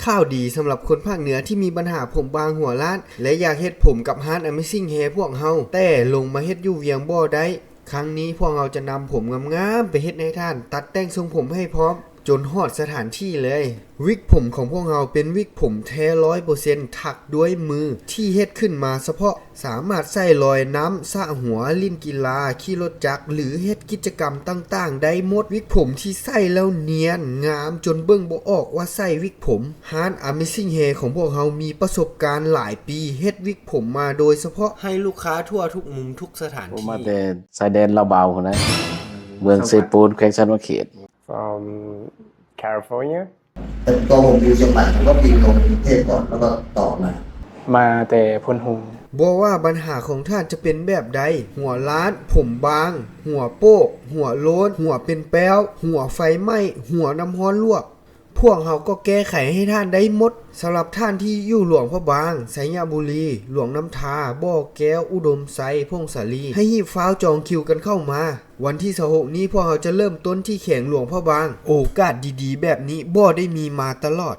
ข่าวดีสำหรับคนภาคเหนือที่มีปัญหาผมบางหัวล้านและอยากเฮ็ดผมกับฮาร์ด Amazing Hair พวกเฮาแต่ลงมาเฮ็ดอยู่เวียงบ่ได้ครั้งนี้พวกเราจะนำผมงามๆไปเฮ็ดให้ท่านตัดแต่งทรงผมให้พร้อมจนฮอดสถานที่เลยวิกผมของพวกเราเป็นวิกผมแท้ 100% ถักด้วยมือที่เฮ็ดขึ้นมาเฉพาะสามารถใส่ลอยน้ำสระหัวลิ่นกีฬาขี่รถจักรหรือเฮ็ดกิจกรรมต่างๆได้หมดวิกผมที่ใส่แล้วเนียนงามจนเบิ่งบ่ออกว่าใส่วิกผมฮาร์ด Amazing Hair ของพวกเรามีประสบการณ์หลายปีเฮ็ดวิกผมมาโดยเฉพาะให้ลูกค้าทั่วทุกมุมทุกสถานที่มาแต่ชายแดนลาวเบาคนนั้นเมืองเซปูนแขวงชนเขต from California แต่ตัวผมอยู่เชียงใหม่ผมก็บินลงกรุงเทพก่อนแล้วก็ต่อมาแต่พนหงบ่ว่าปัญหาของท่านจะเป็นแบบใดหัวล้านผมบางหัวโป๊กหัวโล้นหัวเป็นแป้วหัวไฟไหม้หัวน้ำร้อนลวกพวกเราก็แก้ไขให้ท่านได้หมดสำหรับท่านที่อยู่หลวงพระบางไสยบุรีหลวงน้ำทาบ่อแก้วอุดมไซพงสาลีให้รีบฟ้าวจองคิวกันเข้ามาวันที่26นี้พวกเราจะเริ่มต้นที่แขวงหลวงพระบางโอกาสดีๆแบบนี้บ่ได้มีมาตลอด